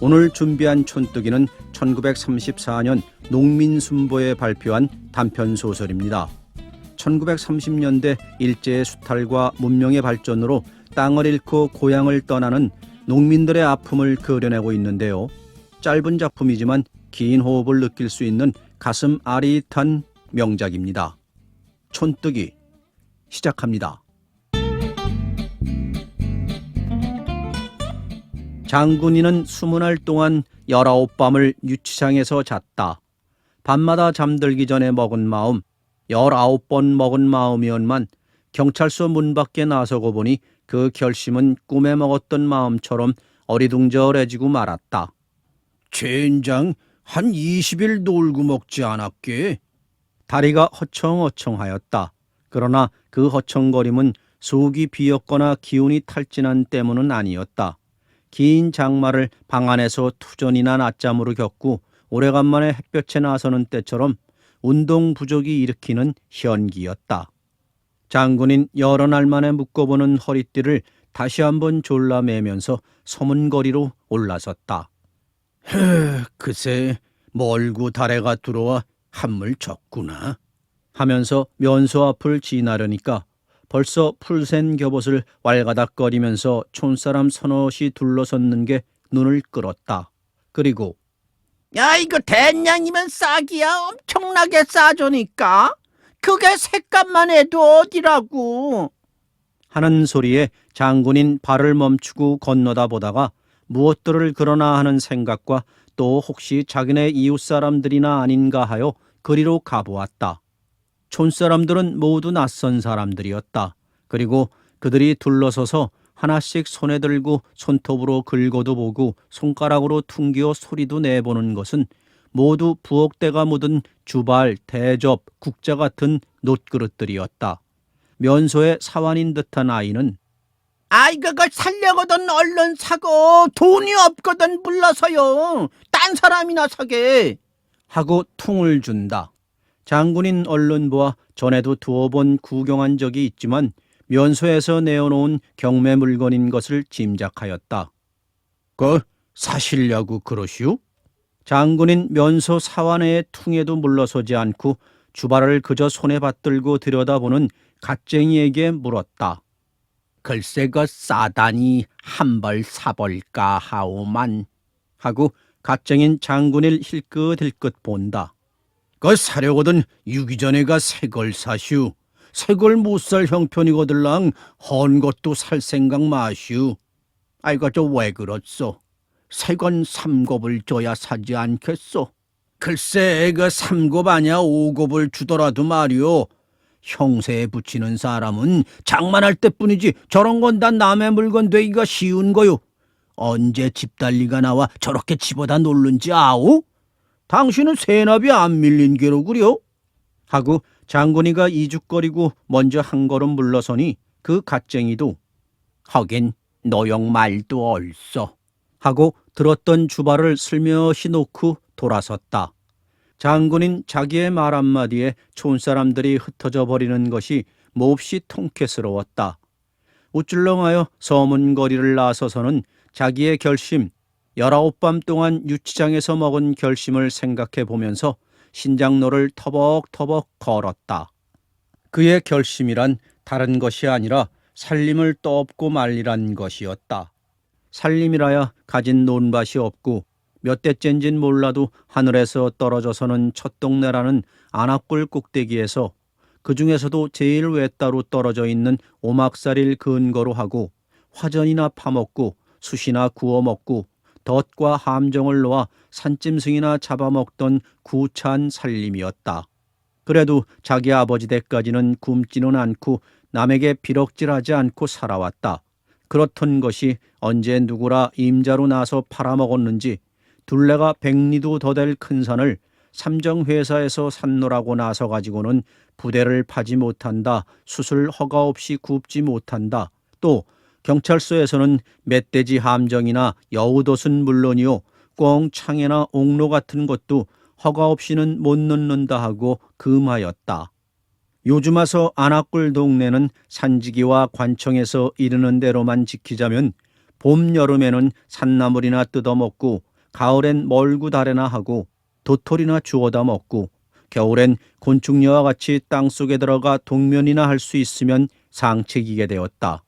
오늘 준비한 촌뜨기는 1934년 농민순보에 발표한 단편소설입니다. 1930년대 일제의 수탈과 문명의 발전으로 땅을 잃고 고향을 떠나는 농민들의 아픔을 그려내고 있는데요. 짧은 작품이지만 긴 호흡을 느낄 수 있는 가슴 아릿한 명작입니다. 촌뜨기 시작합니다. 장군이는 20날 동안 19밤을 유치장에서 잤다. 밤마다 잠들기 전에 먹은 마음, 19번 먹은 마음이었만 경찰서 문 밖에 나서고 보니 그 결심은 꿈에 먹었던 마음처럼 어리둥절해지고 말았다. 젠장, 한 20일 놀고 먹지 않았게? 다리가 허청허청하였다. 그러나 그 허청거림은 속이 비었거나 기운이 탈진한 때문은 아니었다. 긴 장마를 방 안에서 투전이나 낮잠으로 겪고 오래간만에 햇볕에 나서는 때처럼 운동 부족이 일으키는 현기였다. 장군인 여러 날 만에 묶어보는 허리띠를 다시 한번 졸라매면서 서문거리로 올라섰다. 그새 멀고 다래가 들어와 한물 졌구나 하면서 면소 앞을 지나려니까 벌써 풀센 겹옷을 왈가닥거리면서 촌사람 서너시 둘러섰는 게 눈을 끌었다. 그리고 야, 이거 대냥이면 싹이야. 엄청나게 싸주니까. 그게 색감만 해도 어디라고. 하는 소리에 장군인 발을 멈추고 건너다 보다가 무엇들을 그러나 하는 생각과 또 혹시 자기네 이웃 사람들이나 아닌가 하여 그리로 가보았다. 촌사람들은 모두 낯선 사람들이었다. 그리고 그들이 둘러서서 하나씩 손에 들고 손톱으로 긁어도 보고 손가락으로 퉁기어 소리도 내보는 것은 모두 부엌대가 묻은 주발, 대접, 국자 같은 놋그릇들이었다. 면소의 사환인 듯한 아이는 그걸 살려거든 얼른 사고. 돈이 없거든 물러서요. 딴 사람이나 사게. 하고 퉁을 준다. 장군인 얼른 보아 전에도 두어 번 구경한 적이 있지만 면소에서 내어놓은 경매 물건인 것을 짐작하였다. 사시려고 그러시오? 장군인 면소 사환의 퉁에도 물러서지 않고 주발을 그저 손에 받들고 들여다보는 갓쟁이에게 물었다. 글쎄 싸다니 한 벌 사볼까 하오만 하고 갓쟁인 장군일 힐끗힐끗 본다. 사려거든 유기전에가 새 걸 사슈. 새 걸 못 살 형편이거들랑 헌 것도 살 생각 마슈. 저 왜 그렇소? 새 건 3곱을 줘야 사지 않겠소? 글쎄 그 3곱 아냐 5곱을 주더라도 말이오. 형세에 붙이는 사람은 장만할 때뿐이지 저런 건 다 남의 물건 되기가 쉬운 거요. 언제 집달리가 나와 저렇게 집어다 놓는지 아오? 당신은 세납이 안 밀린 게로 그려? 하고 장군이가 이죽거리고 먼저 한 걸음 물러서니 그 갓쟁이도 하긴 너영 말도 얼써 하고 들었던 주발을 슬며시 놓고 돌아섰다. 장군인 자기의 말 한마디에 촌사람들이 흩어져 버리는 것이 몹시 통쾌스러웠다. 우쭐렁하여 서문거리를 나서서는 자기의 결심, 19밤 동안 유치장에서 먹은 결심을 생각해 보면서 신장로를 터벅터벅 걸었다. 그의 결심이란 다른 것이 아니라 살림을 떠엎고 말리란 것이었다. 살림이라야 가진 논밭이 없고 몇 대째인진 몰라도 하늘에서 떨어져서는 첫 동네라는 안압골 꼭대기에서 그 중에서도 제일 외따로 떨어져 있는 오막살이를 근거로 하고 화전이나 파먹고 숯이나 구워 먹고 덫과 함정을 놓아 산짐승이나 잡아먹던 구차한 살림이었다. 그래도 자기 아버지 댁까지는 굶지는 않고 남에게 비럭질하지 않고 살아왔다. 그렇던 것이 언제 누구라 임자로 나서 팔아먹었는지 둘레가 100리도 더 될 큰 산을 삼정회사에서 샀노라고 나서 가지고는 부대를 파지 못한다. 숯을 허가 없이 굽지 못한다. 또 경찰서에서는 멧돼지 함정이나 여우돛은 물론이요 꽁창이나 옥로 같은 것도 허가 없이는 못 넣는다 하고 금하였다. 요즘 와서 안압골 동네는 산지기와 관청에서 이르는 대로만 지키자면 봄, 여름에는 산나물이나 뜯어먹고 가을엔 멀구다래나 하고 도토리나 주워다 먹고 겨울엔 곤충녀와 같이 땅속에 들어가 동면이나 할 수 있으면 상책이게 되었다.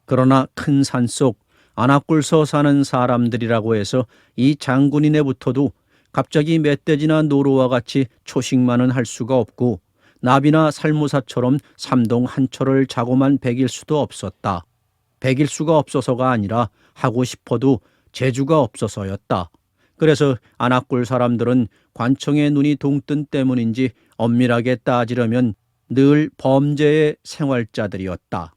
그러나 큰 산속 안악골서 사는 사람들이라고 해서 이 장군인에 붙어도 갑자기 멧돼지나 노루와 같이 초식만은 할 수가 없고 나비나 살무사처럼 삼동 한철을 자고만 배길 수도 없었다. 배길 수가 없어서가 아니라 하고 싶어도 재주가 없어서였다. 그래서 안악골 사람들은 관청의 눈이 동뜬 때문인지 엄밀하게 따지려면 늘 범죄의 생활자들이었다.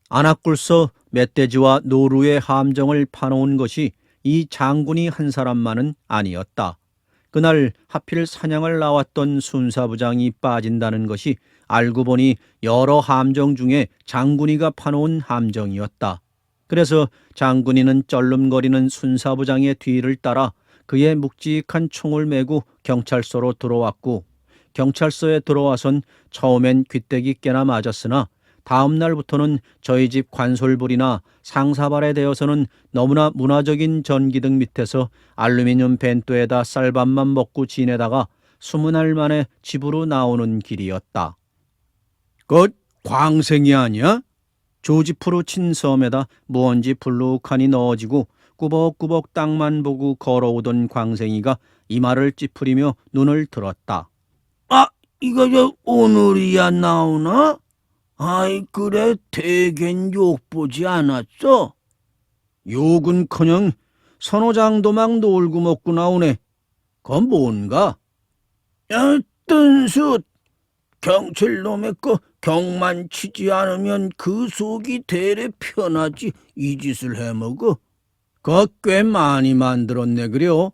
안악골서 멧돼지와 노루의 함정을 파놓은 것이 이 장군이 한 사람만은 아니었다. 그날 하필 사냥을 나왔던 순사부장이 빠진다는 것이 알고 보니 여러 함정 중에 장군이가 파놓은 함정이었다. 그래서 장군이는 쩔름거리는 순사부장의 뒤를 따라 그의 묵직한 총을 메고 경찰서로 들어왔고 경찰서에 들어와선 처음엔 귀때기 깨나 맞았으나 다음 날부터는 저희 집 관솔불이나 상사발에 대어서는 너무나 문화적인 전기등 밑에서 알루미늄 벤또에다 쌀밥만 먹고 지내다가 20날 만에 집으로 나오는 길이었다. 그 광생이 아니야? 조지프로 친 섬에다 무언지 불룩하니 넣어지고 꾸벅꾸벅 땅만 보고 걸어오던 광생이가 이마를 찌푸리며 눈을 들었다. 아, 이거 저 오늘이야 나오나? 아이, 그래, 대겐 욕보지 않았어? 욕은커녕 선호장도막 놀고 먹고 나오네. 그건 뭔가? 야, 뜬수, 경칠놈의 거 경만 치지 않으면 그 속이 대래 편하지 이 짓을 해먹어. 그거 꽤 많이 만들었네 그려.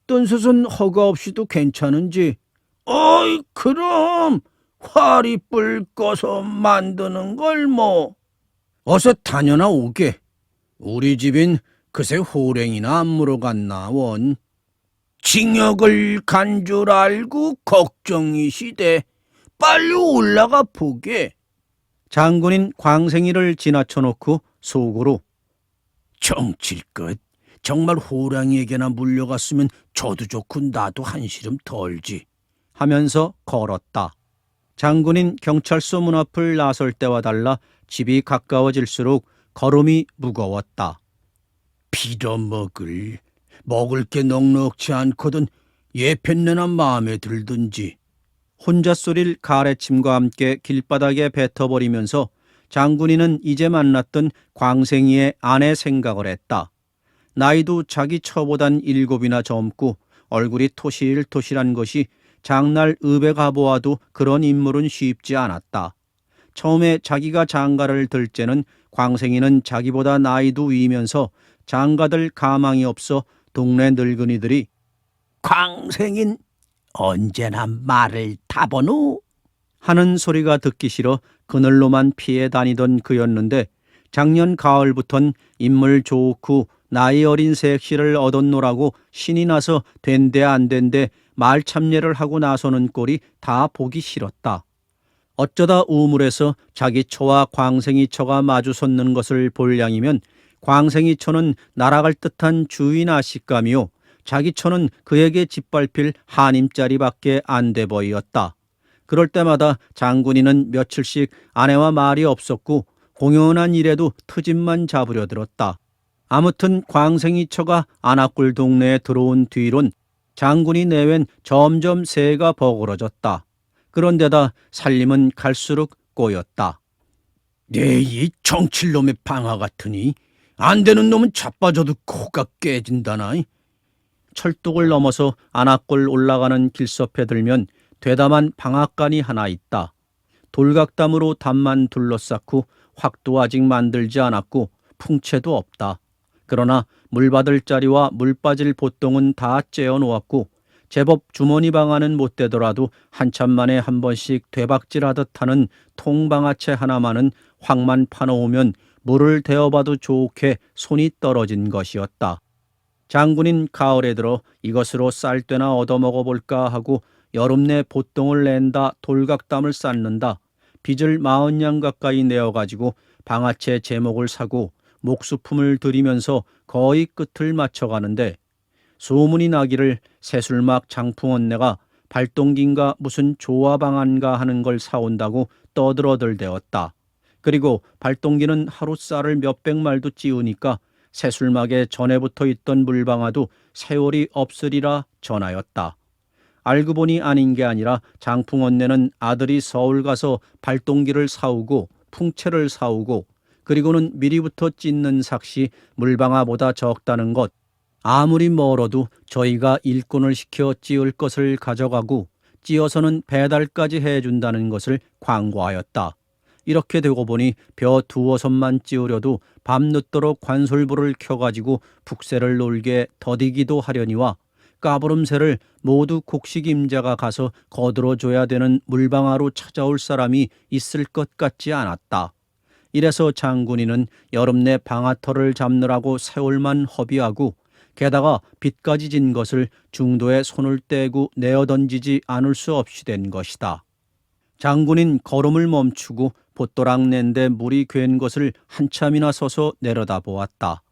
뜬솥은 허가 없이도 괜찮은지. 어이, 그럼 화리불 꺼서 만드는 걸 뭐. 어서 다녀나 오게. 우리 집인 그새 호랭이나 안 물어갔나 원. 징역을 간 줄 알고 걱정이시대. 빨리 올라가 보게. 장군인 광생이를 지나쳐놓고 속으로 정칠것 정말 호랑이에게나 물려갔으면 저도 좋고 나도 한시름 덜지 하면서 걸었다. 장군인 경찰서 문 앞을 나설 때와 달라 집이 가까워질수록 걸음이 무거웠다. 빌어먹을 먹을 게 넉넉치 않거든 예편내나 마음에 들든지. 혼자 쏘릴 가래침과 함께 길바닥에 뱉어버리면서 장군이는 이제 만났던 광생이의 아내 생각을 했다. 나이도 자기 처보단 7이나 젊고 얼굴이 토실토실한 것이 장날 읍에 가보아도 그런 인물은 쉽지 않았다. 처음에 자기가 장가를 들 때는 광생이는 자기보다 나이도 위면서 장가들 가망이 없어 동네 늙은이들이 광생인 언제나 말을 타보노? 하는 소리가 듣기 싫어 그늘로만 피해 다니던 그였는데 작년 가을부턴 인물 좋고 나이 어린 색시를 얻었노라고 신이 나서 된데 안 된데 말참례를 하고 나서는 꼴이 다 보기 싫었다. 어쩌다 우물에서 자기 처와 광생이 처가 마주 섰는 것을 볼 양이면 광생이 처는 날아갈 듯한 주인 아식감이요 자기 처는 그에게 짓밟힐 한임짜리밖에 안 돼 보이었다. 그럴 때마다 장군이는 며칠씩 아내와 말이 없었고 공연한 일에도 트집만 잡으려 들었다. 아무튼 광생이 처가 안악골 동네에 들어온 뒤론 장군이 내웬 점점 새가 버그러졌다. 그런데다 살림은 갈수록 꼬였다. 내 이 정칠놈의 방아 같으니 안 되는 놈은 자빠져도 코가 깨진다나. 철둑을 넘어서 안악골 올라가는 길섭에 들면 되담한 방앗간이 하나 있다. 돌각담으로 담만 둘러싸고 확도 아직 만들지 않았고 풍채도 없다. 그러나 물 받을 자리와 물 빠질 보통은 다 째어 놓았고 제법 주머니 방아는 못 되더라도 한참 만에 한 번씩 되박질하듯 하는 통방아채 하나만은 확만 파놓으면 물을 데워봐도 좋게 손이 떨어진 것이었다. 장군인 가을에 들어 이것으로 쌀때나 얻어먹어볼까 하고 여름 내 보똥을 낸다 돌각담을 쌓는다. 빚을 40냥 가까이 내어가지고 방아채 제목을 사고 목수품을 들이면서 거의 끝을 맞춰가는데 소문이 나기를 새술막 장풍언내가 발동기인가 무슨 조화방안가 하는 걸 사온다고 떠들어들대었다. 그리고 발동기는 하루 쌀을 몇백 말도 찌우니까 새술막에 전에 붙어 있던 물방아도 세월이 없으리라 전하였다. 알고 보니 아닌 게 아니라 장풍언내는 아들이 서울 가서 발동기를 사오고 풍채를 사오고 그리고는 미리부터 찢는 삭시 물방아보다 적다는 것, 아무리 멀어도 저희가 일꾼을 시켜 찌을 것을 가져가고 찌어서는 배달까지 해준다는 것을 광고하였다. 이렇게 되고 보니 벼 두어선만 찌우려도 밤늦도록 관솔부를 켜가지고 북새를 놀게 더디기도 하려니와 까부름새를 모두 곡식 임자가 가서 거들어줘야 되는 물방아로 찾아올 사람이 있을 것 같지 않았다. 이래서 장군이는 여름 내 방아털을 잡느라고 세월만 허비하고 게다가 빚까지 진 것을 중도에 손을 떼고 내어던지지 않을 수 없이 된 것이다. 장군인 걸음을 멈추고 봇도락 낸데 물이 괴인 것을 한참이나 서서 내려다보았다.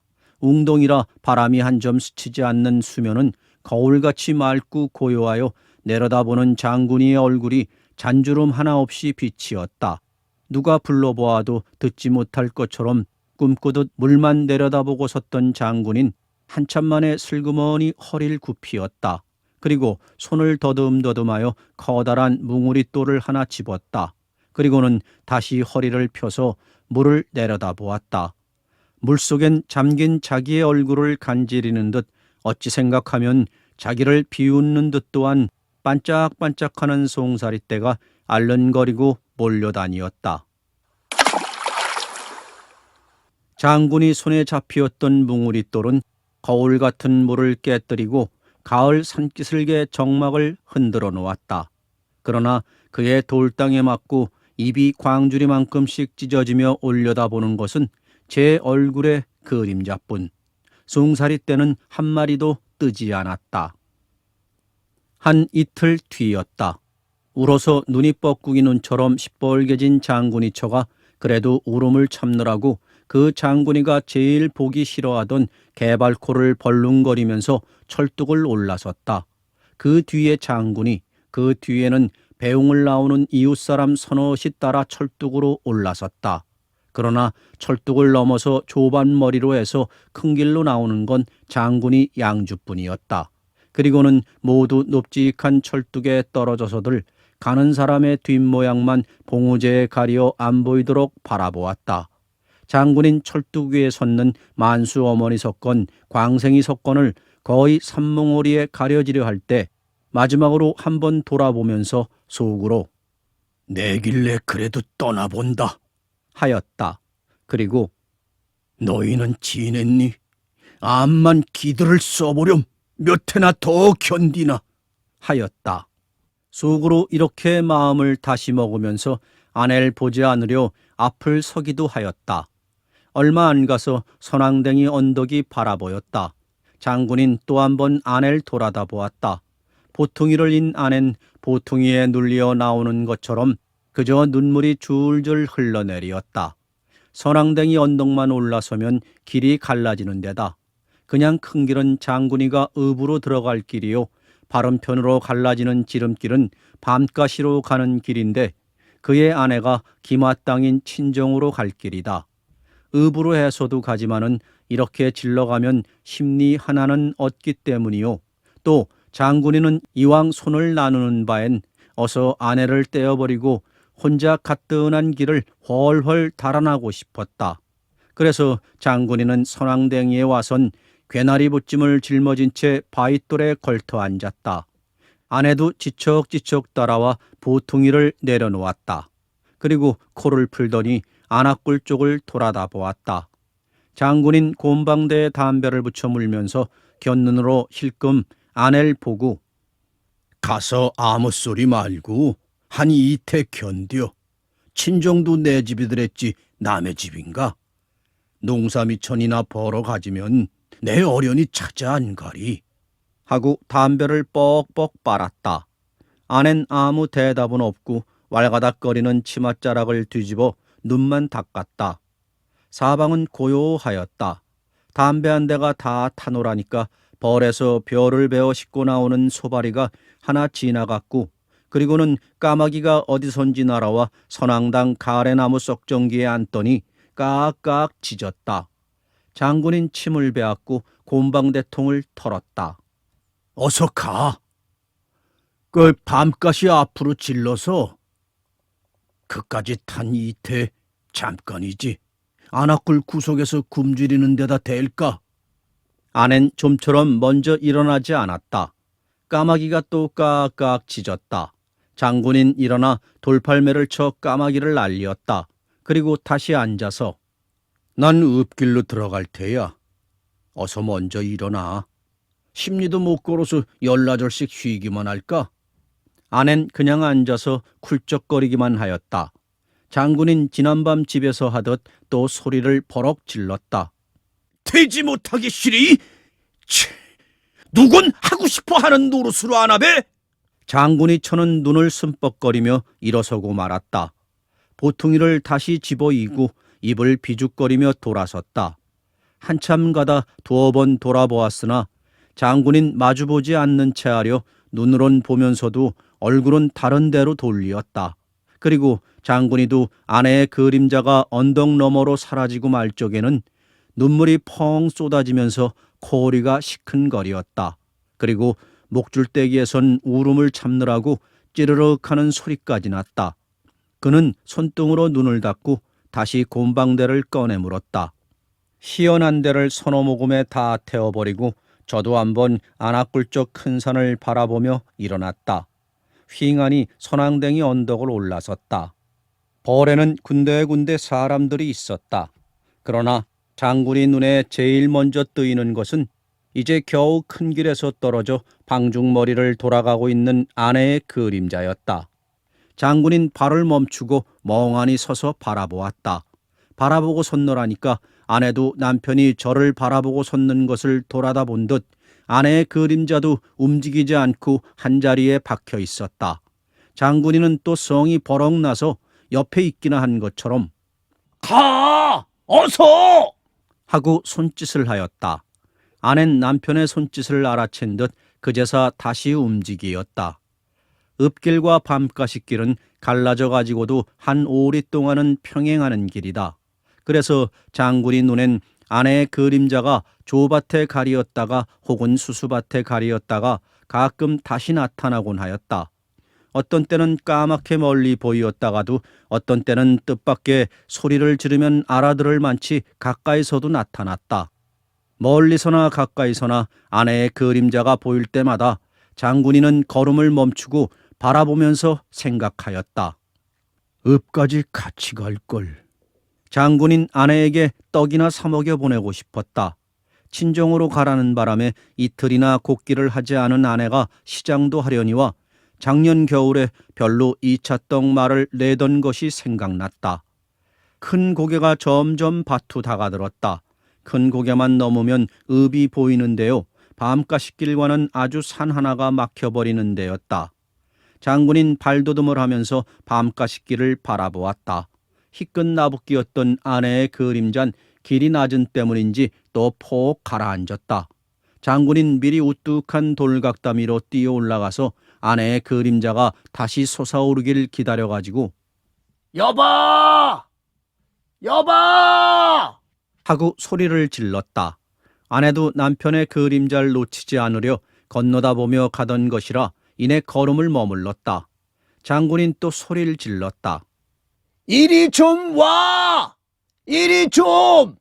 웅동이라 바람이 한 점 스치지 않는 수면은 거울같이 맑고 고요하여 내려다보는 장군이의 얼굴이 잔주름 하나 없이 빛이었다. 누가 불러보아도 듣지 못할 것처럼 꿈꾸듯 물만 내려다보고 섰던 장군인 한참 만에 슬그머니 허리를 굽히었다. 그리고 손을 더듬더듬하여 커다란 뭉우리돌을 하나 집었다. 그리고는 다시 허리를 펴서 물을 내려다보았다. 물속엔 잠긴 자기의 얼굴을 간지리는 듯 어찌 생각하면 자기를 비웃는 듯 또한 반짝반짝하는 송사리떼가 알른거리고 몰려다니었다. 장군이 손에 잡히었던 뭉우리돌은 거울 같은 물을 깨뜨리고 가을 산기슭의 정막을 흔들어 놓았다. 그러나 그의 돌땅에 맞고 입이 광주리만큼씩 찢어지며 올려다보는 것은 제 얼굴의 그림자뿐. 송사리떼는 한 마리도 뜨지 않았다. 한 이틀 뒤였다. 울어서 눈이 뻐꾸기 눈처럼 시뻘개진 장군이처가 그래도 울음을 참느라고 그 장군이가 제일 보기 싫어하던 개발코를 벌lun거리면서 철뚝을 올라섰다. 그 뒤에 장군이, 그 뒤에는 배웅을 나오는 이웃사람 서너시 따라 철뚝으로 올라섰다. 그러나 철뚝을 넘어서 좁은 머리로 해서 큰 길로 나오는 건 장군이 양주뿐이었다. 그리고는 모두 높직한 철뚝에 떨어져서들 가는 사람의 뒷모양만 봉우제에 가려 안 보이도록 바라보았다. 장군인 철뚝 위에 섰는 만수 어머니 석건, 광생이 석건을 거의 산몽오리에 가려지려 할 때 마지막으로 한번 돌아보면서 속으로 내길래 그래도 떠나본다 하였다. 그리고 너희는 지냈니? 암만 기들을 써보렴 몇 해나 더 견디나 하였다. 속으로 이렇게 마음을 다시 먹으면서 아내를 보지 않으려 앞을 서기도 하였다. 얼마 안 가서 선앙댕이 언덕이 바라보였다. 장군인 또 한 번 아내를 돌아다 보았다. 보퉁이를 인 아낸 보퉁이에 눌려 나오는 것처럼 그저 눈물이 줄줄 흘러내리었다. 선앙댕이 언덕만 올라서면 길이 갈라지는 데다. 그냥 큰 길은 장군이가 읍으로 들어갈 길이요. 바른편으로 갈라지는 지름길은 밤가시로 가는 길인데 그의 아내가 기마땅인 친정으로 갈 길이다. 읍으로 해서도 가지만은 이렇게 질러가면 심리 하나는 얻기 때문이요. 또 장군이는 이왕 손을 나누는 바엔 어서 아내를 떼어버리고 혼자 가뜩한 길을 훨훨 달아나고 싶었다. 그래서 장군이는 선앙댕이에 와선 괴나리 붙짐을 짊어진 채 바윗돌에 걸터 앉았다. 아내도 지척지척 따라와 보퉁이를 내려놓았다. 그리고 코를 풀더니 안압굴 쪽을 돌아다 보았다. 장군인 곰방대에 담배를 붙여 물면서 곁눈으로 힐끔 아내를 보고 가서 아무 소리 말고 한 이태 견뎌. 친정도 내 집이더랬지 남의 집인가? 농사미천이나 벌어 가지면 내 어련히 찾아 안 가리. 하고 담배를 뻑뻑 빨았다. 아낸 아무 대답은 없고 왈가닥거리는 치맛자락을 뒤집어 눈만 닦았다. 사방은 고요하였다. 담배 한 대가 다 타노라니까 벌에서 벼를 베어 싣고 나오는 소바리가 하나 지나갔고, 그리고는 까마귀가 어디선지 날아와 선앙당 가래나무 썩정기에 앉더니 깍깍 짖었다. 장군인 침을 베었고 곰방대통을 털었다. 어서 가. 그 밤가시 앞으로 질러서 그까지 탄 이태 잠깐이지. 안악굴 구석에서 굶주리는 데다 댈까? 아낸 좀처럼 먼저 일어나지 않았다. 까마귀가 또 깍깍 짖었다. 장군인 일어나 돌팔매를 쳐 까마귀를 날리었다. 그리고 다시 앉아서 난 읍길로 들어갈 테야. 어서 먼저 일어나. 심리도 못 걸어서 열나절씩 쉬기만 할까? 아낸 그냥 앉아서 쿨쩍거리기만 하였다. 장군인 지난밤 집에서 하듯 또 소리를 버럭 질렀다. 되지 못하기 싫이? 누군 하고 싶어 하는 노릇으로 안 하배? 장군이 쳐는 눈을 슴뻑거리며 일어서고 말았다. 보퉁이를 다시 집어이고 입을 비죽거리며 돌아섰다. 한참 가다 두어 번 돌아보았으나 장군인 마주보지 않는 채하려 눈으론 보면서도 얼굴은 다른 데로 돌리었다. 그리고 장군이도 아내의 그림자가 언덕 너머로 사라지고 말 적에는 눈물이 펑 쏟아지면서 코골이가 시큰거리었다. 그리고 목줄대기에선 울음을 참느라고 찌르륵하는 소리까지 났다. 그는 손등으로 눈을 닫고 다시 곰방대를 꺼내 물었다. 희연한 데를 서너모금에 다 태워버리고 저도 한번 안악굴적 큰 산을 바라보며 일어났다. 휑하니 선앙댕이 언덕을 올라섰다. 벌에는 군데군데 사람들이 있었다. 그러나 장군이 눈에 제일 먼저 뜨이는 것은 이제 겨우 큰 길에서 떨어져 방중머리를 돌아가고 있는 아내의 그림자였다. 장군인 발을 멈추고 멍하니 서서 바라보았다. 바라보고 섰노라니까 아내도 남편이 저를 바라보고 섰는 것을 돌아다 본 듯 아내의 그림자도 움직이지 않고 한자리에 박혀 있었다. 장군이는 또 성이 버럭 나서 옆에 있기나 한 것처럼 가! 어서! 하고 손짓을 하였다. 아낸 남편의 손짓을 알아챈 듯 그제서 다시 움직이었다. 읍길과 밤가시길은 갈라져 가지고도 한 오리 동안은 평행하는 길이다. 그래서 장군이 눈엔 아내의 그림자가 조밭에 가리었다가 혹은 수수밭에 가리었다가 가끔 다시 나타나곤 하였다. 어떤 때는 까맣게 멀리 보이었다가도 어떤 때는 뜻밖의 소리를 지르면 알아들을 만치 가까이서도 나타났다. 멀리서나 가까이서나 아내의 그림자가 보일 때마다 장군이는 걸음을 멈추고 바라보면서 생각하였다. 읍까지 같이 갈걸. 장군인 아내에게 떡이나 사 먹여 보내고 싶었다. 친정으로 가라는 바람에 이틀이나 곡기를 하지 않은 아내가 시장도 하려니와 작년 겨울에 별로 2차 떡 말을 내던 것이 생각났다. 큰 고개가 점점 밭으로 다가들었다. 큰 고개만 넘으면 읍이 보이는데요. 밤가시길과는 아주 산 하나가 막혀버리는 데였다. 장군인 발돋움을 하면서 밤가시길을 바라보았다. 희끗 나붓기였던 아내의 그림잔 길이 낮은 때문인지 또 폭 가라앉았다. 장군인 미리 우뚝한 돌각담 위로 뛰어 올라가서 아내의 그림자가 다시 솟아오르길 기다려가지고 여보! 여보! 하고 소리를 질렀다. 아내도 남편의 그림자를 놓치지 않으려 건너다 보며 가던 것이라 이내 걸음을 머물렀다. 장군인 또 소리를 질렀다. 이리 좀 와! 이리 좀!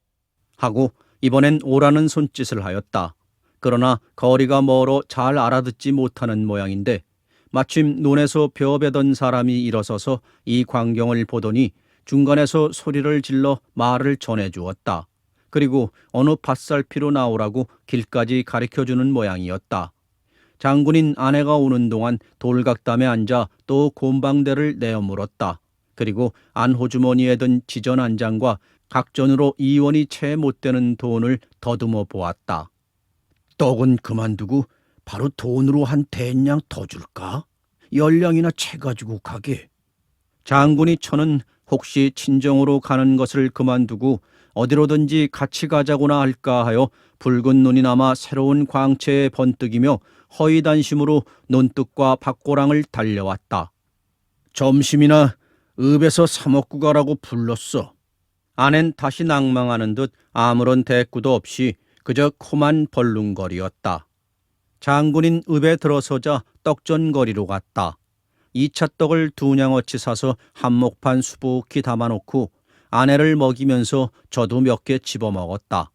하고 이번엔 오라는 손짓을 하였다. 그러나 거리가 멀어 잘 알아듣지 못하는 모양인데 마침 논에서 벼베던 사람이 일어서서 이 광경을 보더니 중간에서 소리를 질러 말을 전해주었다. 그리고 어느 밭살피로 나오라고 길까지 가리켜주는 모양이었다. 장군인 아내가 오는 동안 돌각담에 앉아 또 곰방대를 내어 물었다. 그리고 안호주머니에 든 지전 한 장과 각전으로 2원이 채 못되는 돈을 더듬어 보았다. 떡은 그만두고 바로 돈으로 한 대냥 더 줄까? 10냥이나 채 가지고 가게. 장군이 처는 혹시 친정으로 가는 것을 그만두고 어디로든지 같이 가자고나 할까 하여 붉은 눈이 남아 새로운 광채에 번뜩이며 허위단심으로 논뜻과 박고랑을 달려왔다. 점심이나 읍에서 사 먹고 가라고 불렀어. 아낸 다시 낭망하는 듯 아무런 대꾸도 없이 그저 코만 벌lun거리었다. 장군인 읍에 들어서자 떡전거리로 갔다. 2차 떡을 2냥어치 사서 한목판 수북히 담아놓고 아내를 먹이면서 저도 몇 개 집어먹었다.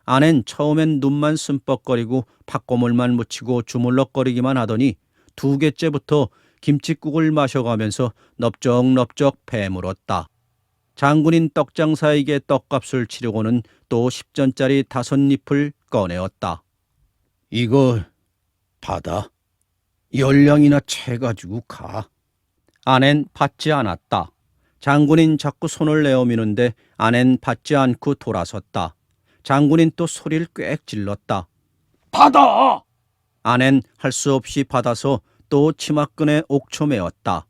아낸 처음엔 눈만 씀뻑거리고 팥고물만 묻히고 주물럭거리기만 하더니 2개째부터 김칫국을 마셔가면서 넙적넙적 배물었다. 장군인 떡장사에게 떡값을 치르고는 또 10전짜리 5잎을 꺼내었다. 이거 받아. 10냥이나 채 가지고 가. 아낸 받지 않았다. 장군인 자꾸 손을 내어미는데 아낸 받지 않고 돌아섰다. 장군인 또 소리를 꽥 질렀다. 받아! 아낸 할 수 없이 받아서 또 치마끈에 옥초매었다.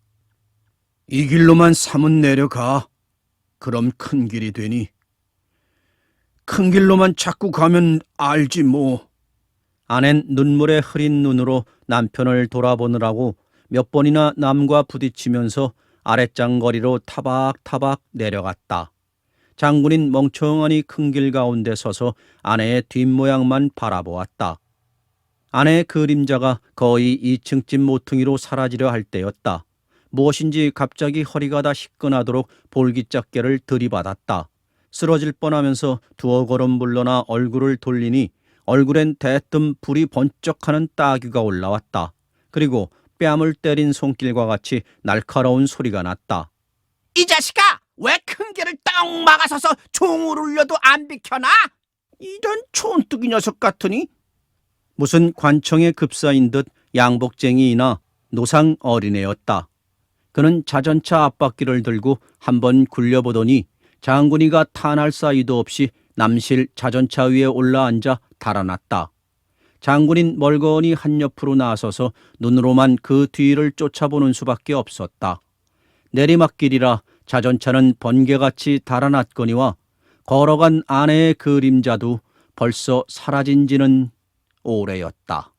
이 길로만 삼은 내려가. 그럼 큰 길이 되니. 큰 길로만 자꾸 가면 알지 뭐. 아낸 눈물에 흐린 눈으로 남편을 돌아보느라고 몇 번이나 남과 부딪히면서 아랫장거리로 타박타박 내려갔다. 장군인 멍청하니 큰 길 가운데 서서 아내의 뒷모양만 바라보았다. 아내의 그림자가 거의 2층집 모퉁이로 사라지려 할 때였다. 무엇인지 갑자기 허리가 다 시끈하도록 볼기짝개를 들이받았다. 쓰러질 뻔하면서 두어 걸음 물러나 얼굴을 돌리니 얼굴엔 대뜸 불이 번쩍하는 따귀가 올라왔다. 그리고 뺨을 때린 손길과 같이 날카로운 소리가 났다. 이 자식아! 왜 큰 길을 딱 막아서서 종을 울려도 안 비켜나? 이런 촌뜨기 녀석 같으니? 무슨 관청의 급사인 듯 양복쟁이이나 노상 어린애였다. 그는 자전차 앞바퀴를 들고 한번 굴려보더니 장군이가 탄할 사이도 없이 남실 자전차 위에 올라앉아 달아났다. 장군인 멀거니 한 옆으로 나서서 눈으로만 그 뒤를 쫓아보는 수밖에 없었다. 내리막길이라 자전차는 번개같이 달아났거니와 걸어간 아내의 그림자도 벌써 사라진 지는 오래였다.